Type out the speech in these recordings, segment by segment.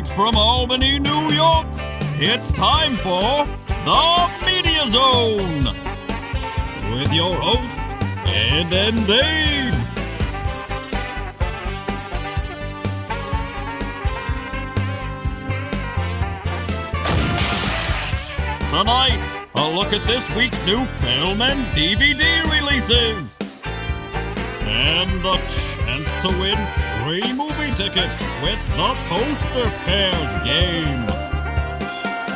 Direct from Albany, New York, it's time for The Media Zone with your hosts, Ed and Dave. Tonight, a look at this week's new film and DVD releases. And the chance to win free movie tickets with the Poster Pairs game.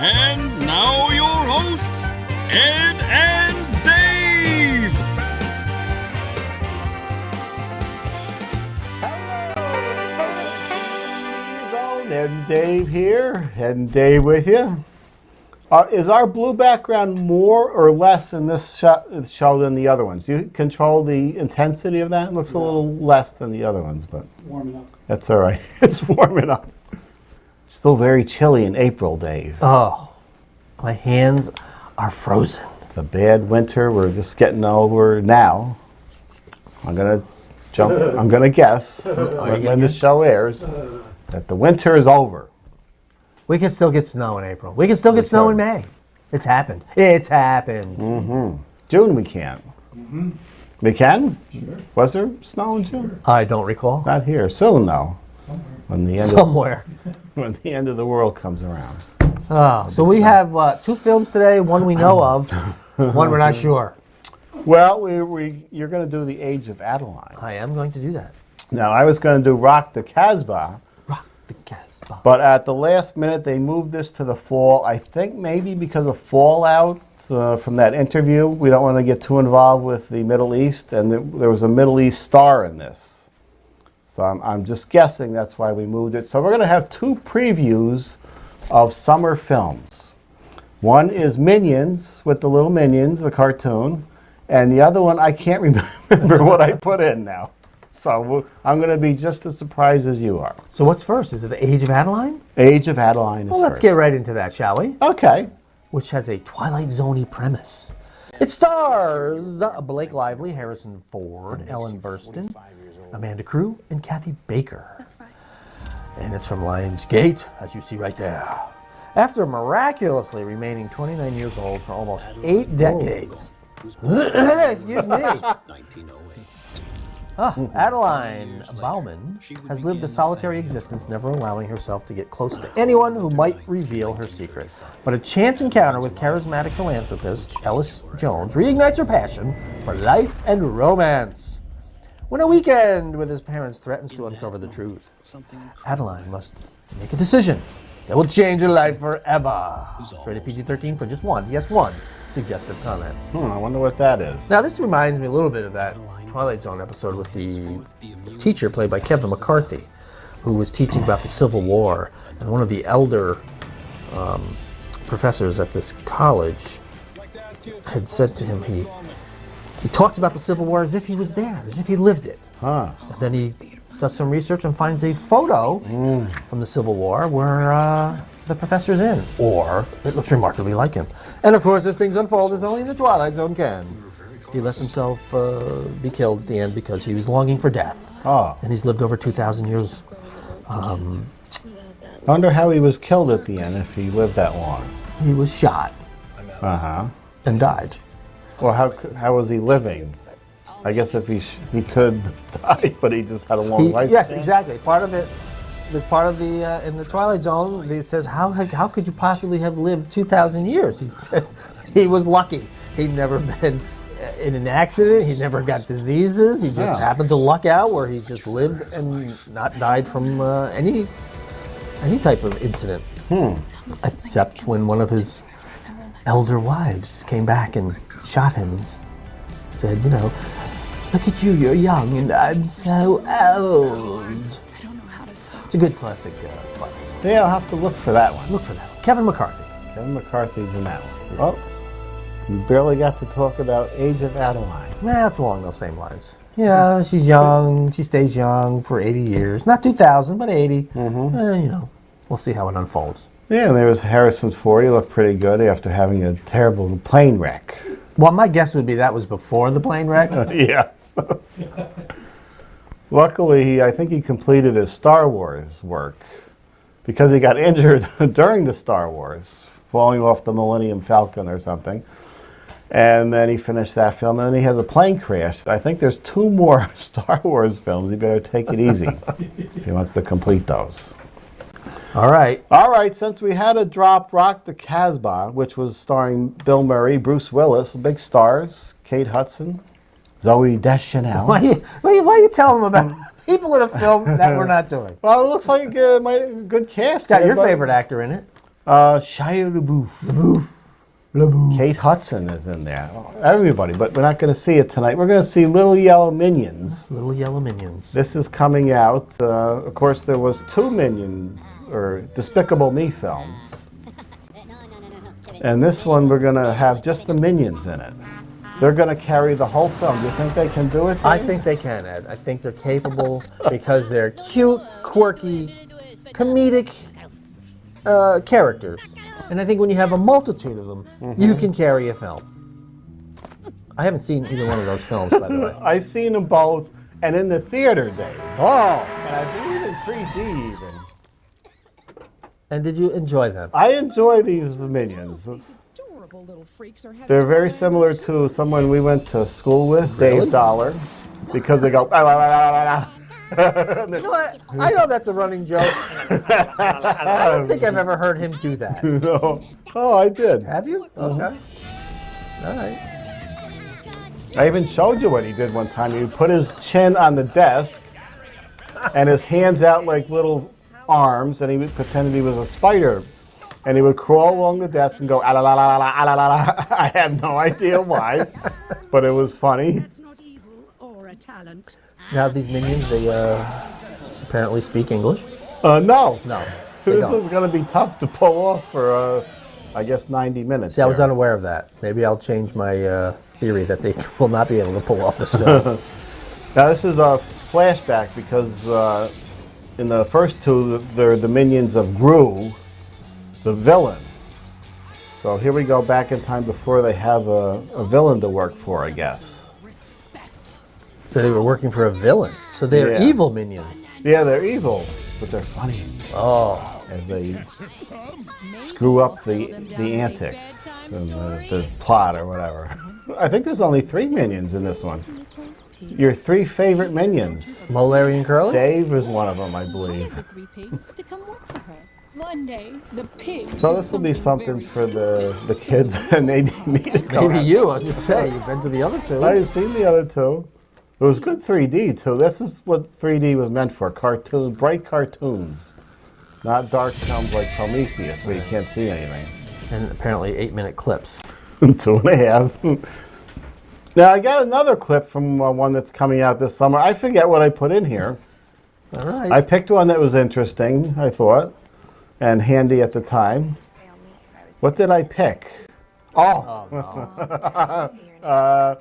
And now your hosts, Ed and Dave. Hello, Ed and Dave here. Ed and Dave with you. Is our blue background more or less in this show than the other ones? Do you control the intensity of that? It looks a little less than the other ones, but warming up. That's all right. It's warming up. Still very chilly in April, Dave. Oh, my hands are frozen. It's a bad winter. We're just getting over now. I'm gonna guess when the show airs that the winter is over. We can still get snow in April. We can still get snow in May. It's happened. It's happened. Mm-hmm. June we can't. Mm-hmm. We can? Sure. Was there snow in June? I don't recall. Not here. Soon though. When the end when the end of the world comes around. So we have 2 films today. One we know of. One we're not sure. Well, you're going to do The Age of Adaline. I am going to do that. Now I was going to do Rock the Casbah. Rock the Casbah. But at the last minute, they moved this to the fall. I think maybe because of fallout from that interview. We don't want to get too involved with the Middle East, and there was a Middle East star in this. So I'm just guessing that's why we moved it. So we're going to have 2 previews of summer films. One is Minions, with the little Minions, the cartoon, and the other one, I can't remember what I put in now. So I'm going to be just as surprised as you are. So what's first? Is it The Age of Adaline? Age of Adaline is Well, let's first. get right into that, shall we? Okay. Which has a Twilight Zone-y premise. It stars Blake Lively, Harrison Ford, Ellen Burstyn, Amanda Crew, and Kathy Baker. That's right. And it's from Lionsgate, as you see right there. After miraculously remaining 29 years old for almost 8 decades. Excuse me. Adaline Bauman has lived a solitary existence, never allowing herself to get close to anyone who might reveal her secret. But a chance encounter with charismatic philanthropist Ellis Jones reignites her passion for life and romance. When a weekend with his parents threatens to uncover the truth, Adaline must make a decision that will change her life forever. It's rated PG-13 for just one suggestive comment. I wonder what that is. Now, this reminds me a little bit of that Twilight Zone episode with the teacher played by Kevin McCarthy, who was teaching about the Civil War, and one of the elder professors at this college had said to him, he talks about the Civil War as if he was there, as if he lived it. And then he does some research and finds a photo from the Civil War where the professor's in, or it looks remarkably like him. And of course, as things unfold, as only the Twilight Zone can, he lets himself be killed at the end because he was longing for death. And he's lived over 2,000 years. I wonder how he was killed at the end, if he lived that long. He was shot and died. Well, how was he living? I guess if he could die, but he just had a long life. Yes, exactly. Part of it, in the Twilight Zone, it says, how could you possibly have lived 2,000 years? He said he was lucky. He'd never been in an accident. He never got diseases. He just happened to luck out where he's just lived and not died from any type of incident. Except when one of his elder wives came back and shot him and said, look at you, you're young and I'm so old. It's a good classic Twilight Zone. Yeah, I'll have to look for that one. Look for that one. Kevin McCarthy. Kevin McCarthy's in that one. Oh, we barely got to talk about Age of Adaline. Nah, it's along those same lines. Yeah, she's young. She stays young for 80 years. Not 2,000, but 80. We'll see how it unfolds. Yeah, and there was Harrison Ford. He looked pretty good after having a terrible plane wreck. Well, my guess would be that was before the plane wreck. Yeah. Luckily, I think he completed his Star Wars work. because he got injured during the Star Wars, falling off the Millennium Falcon or something. And then he finished that film, and then he has a plane crash. I think there's 2 more Star Wars films. He better take it easy if he wants to complete those. All right. All right, since we had to drop Rock the Casbah, which was starring Bill Murray, Bruce Willis, big stars, Kate Hudson, Zooey Deschanel. Why are you telling them about people in a film that we're not doing? Well, it looks like a good cast. Got your but- favorite actor in it. Shia LaBeouf. Kate Hudson is in there. Everybody, but we're not going to see it tonight. We're going to see Little Yellow Minions. Little Yellow Minions. This is coming out. Of course, there was 2 Minions, or Despicable Me films. And this one, we're going to have just the Minions in it. They're going to carry the whole film. Do you think they can do it, Dave? I think they can, Ed. I think they're capable because they're cute, quirky, comedic characters. And I think when you have a multitude of them, you can carry a film. I haven't seen either one of those films, by the way. I've seen them both, and in the theater, Dave. Oh! And I believe in 3D even. And did you enjoy them? I enjoy these Minions. Adorable little freaks are having They're very fun. similar to someone we went to school with, Really? Dave Dollar, because they go. You know what? I know that's a running joke. I don't think I've ever heard him do that. No. Oh, I did. Have you? Okay. All right. I even showed you what he did one time. He put his chin on the desk and his hands out like little arms, and he would pretend he was a spider. And he would crawl along the desk and go, ah, la, la, la, la, la, la, la. I have no idea why, but it was funny. That's not evil or a talent. Now these minions, they apparently speak English. No. No, they This don't. is going to be tough to pull off for, I guess, 90 minutes. See, I was there. unaware of that. Maybe I'll change my theory that they will not be able to pull off this film. Now, this is a flashback because in the first 2, they're the minions of Gru, the villain. So here we go back in time before they have a villain to work for, I guess. So they were working for a villain. So they're Yeah. evil minions. Yeah, they're evil, but they're funny Oh, as they screw up the antics and the plot or whatever. I think there's only 3 minions in this one. Your 3 favorite minions. Mo, Larry, and Curly? Dave is one of them, I believe. The 3 pigs to come work for her. One day, the pigs. So this will be something for the kids and maybe me to go. Maybe you, I was going to say. You've been to the other 2. I had seen the other 2. It was good 3D too. This is what 3D was meant for: bright cartoons, not dark films like Prometheus where you can't see anything. And apparently 8-minute clips. 2.5. Now I got another clip from one that's coming out this summer. I forget what I put in here. All right. I picked one that was interesting, I thought, and handy at the time. What did I pick? Oh, no.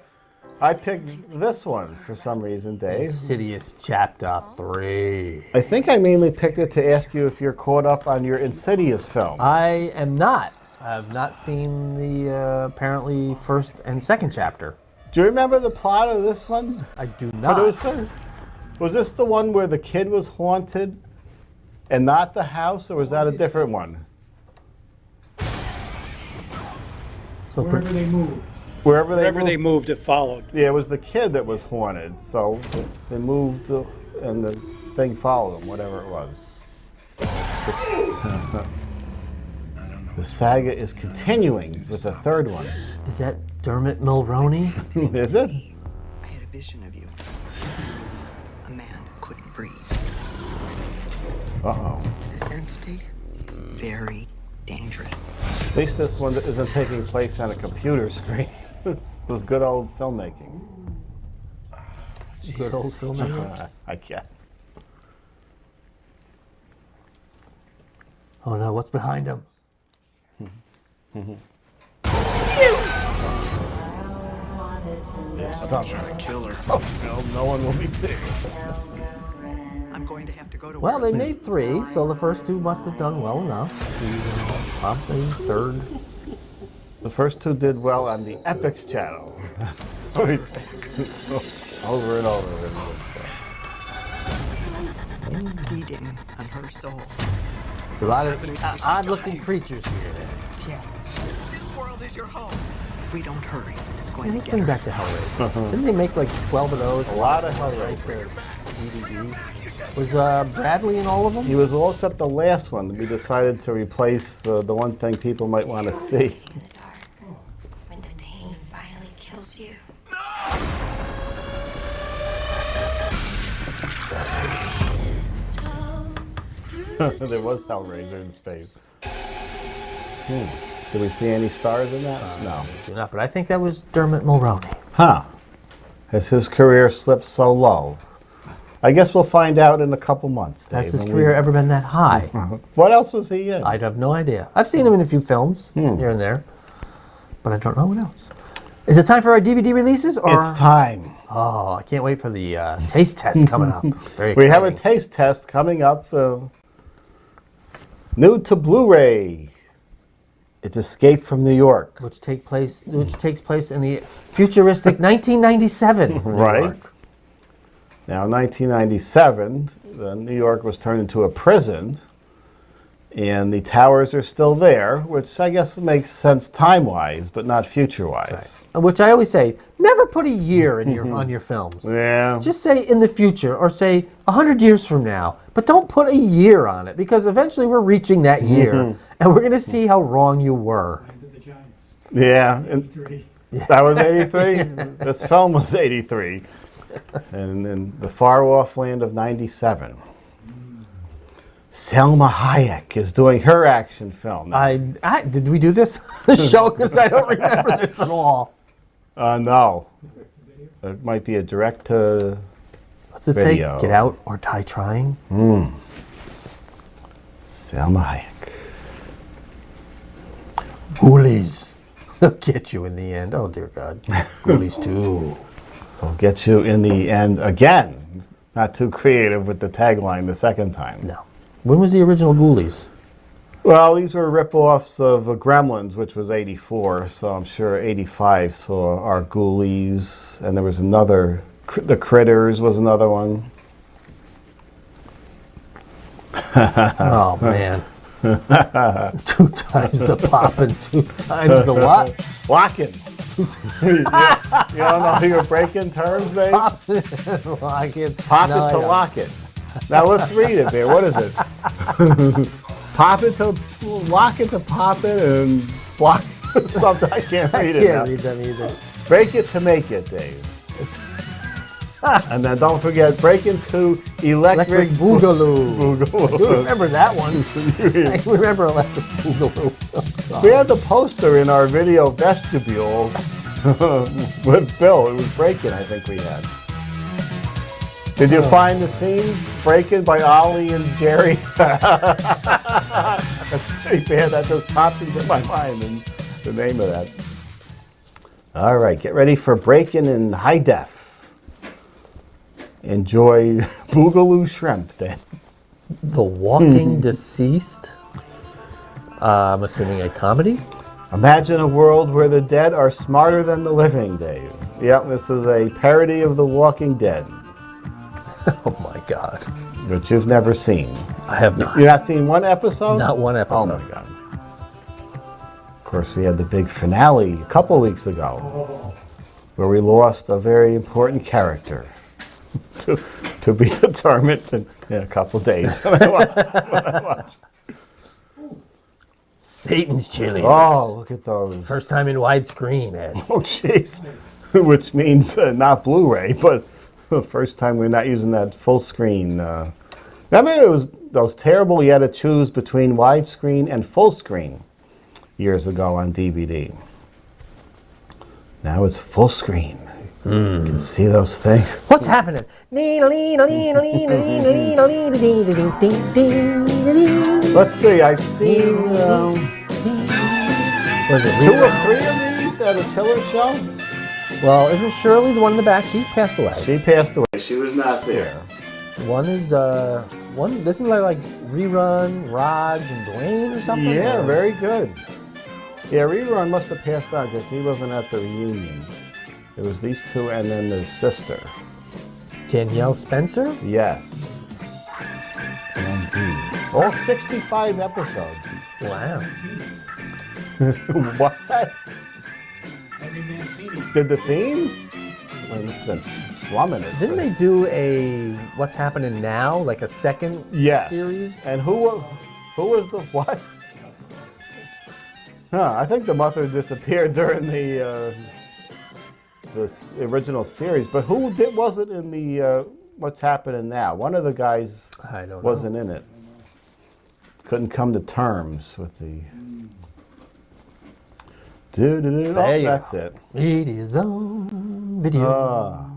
I picked this one for some reason, Dave. Insidious Chapter 3. I think I mainly picked it to ask you if you're caught up on your Insidious film. I am not. I've not seen the apparently first and second chapter. Do you remember the plot of this one, I do not. producer? Was this the one where the kid was haunted and not the house, or was that a different one? So Wherever they moved. Wherever Wherever they moved. moved, it followed. Yeah, it was the kid that was haunted, so they moved and the thing followed him, whatever it was. The saga is continuing with a third one. is that Dermot Mulroney? Is it? I had a vision of you. A man who couldn't breathe. Uh-oh. This entity is very dangerous. At least this one isn't taking place on a computer screen. This was good old filmmaking. Good old filmmaker. I guess. Oh no, what's behind him? There's something. Oh, no one will be sick. I'm going to have to go to Well, work. they made 3, so the first 2 must have done well enough. Probably third. The first 2 did well on the Epics channel. So over and over. It's feeding on her soul. Is a lot of odd-looking creatures here. Yes. This world is your home. If we don't hurry, it's going Yeah, to let's get bring her. back the Hellraiser. Didn't they make like 12 of those? A lot of Right Hellraiser. to DVD. Was Bradley in all of them? He was all except the last one. We decided to replace the one thing people might want to see. In the dark, when the pain finally kills you. There was Hellraiser in space. Did we see any stars in that? No. Do not, but I think that was Dermot Mulroney. Huh. Has his career slipped so low? I guess we'll find out in a couple months, Dave. Has his when career ever been that high? What else was he in? I'd have no idea. I've seen him in a few films here and there, but I don't know what else. Is it time for our DVD releases? Or? It's time. Oh, I can't wait for the taste test coming up. Very exciting. We have a taste test coming up. New to Blu-ray. It's Escape from New York. which takes place in the futuristic 1997. New Right. York. Now, in 1997, New York was turned into a prison, and the towers are still there, which I guess makes sense time-wise, but not future-wise. Which I always say, never put a year in your on your films. Yeah. Just say in the future or say 100 years from now, but don't put a year on it because eventually we're reaching that year and we're going to see how wrong you were. Yeah. That was 83? This film was 83. And in the far-off land of 97. Selma Hayek is doing her action film. Did we do this on the show? Because I don't remember this at all. No. It might be a direct to What's it video. say? Get out or die trying? Selma Hayek. Ghoulies. They'll get you in the end. Oh, dear God. Ghoulies 2. Will get you in the end again. Not too creative with the tagline the second time. No. When was the original Ghoulies? Well, these were rip-offs of Gremlins, which was 84, so I'm sure 85 saw our Ghoulies, and there was another, The Critters was another one. Oh, man. 2 times the poppin', 2 times the what? Lockin'. You don't know your break-in terms, Dave? Lock it. Pop No, it I to don't. lock it. Now let's read it there. What is it? Pop it to lock it to pop it and block something. I can't read it now. Can't read them either. Break it to make it, Dave. And then don't forget, break into Electric Boogaloo. Boogaloo. You remember that one. I remember Electric Boogaloo. We had the poster in our video vestibule with Bill. It was Breakin', I think we had. Did you find the theme, Breakin' by Ollie and Jerry? That's pretty bad. That just popped into my mind, and the name of that. All right, get ready for Breakin' in high def. Enjoy Boogaloo Shrimp, then. The Walking Deceased. I'm assuming a comedy. Imagine a world where the dead are smarter than the living, Dave. Yep, this is a parody of The Walking Dead, Oh my God. which you've never seen. I have not. You've not seen one episode? Not one Oh episode. my God. Of course, we had the big finale a couple weeks ago where we lost a very important character to be determined in a couple days when I watch. Satan's Chili. Oh, look at those. First time in widescreen, Ed. Oh, jeez. Which means not Blu-ray, but the first time we're not using that full screen. Remember, it was those terrible, you had to choose between widescreen and full screen years ago on DVD. Now it's full screen. You can see those things. What's happening? Let's see, I've seen Was it 2 or Rita? 3 of these at a Tiller show. Well, isn't Shirley the one in the back? She's passed away. She passed away. She was not there. One is one. Isn't there like Rerun, Raj, and Dwayne or something? Yeah, Or- very good. Yeah, Rerun must have passed out because he wasn't at the reunion. It was these 2 and then his sister. Danielle Spencer. Yes. Indeed. All 65 episodes. Wow. What's that? Did the theme? Well, it must have been slumming it. Didn't they do a What's Happening Now, like a second Yes. series? And who was the what? Huh, I think the mother disappeared during the original series, but was it in the What's Happening Now? One of the guys I don't know. wasn't in it. Couldn't come to terms with the. There you that's go. it. It is on video.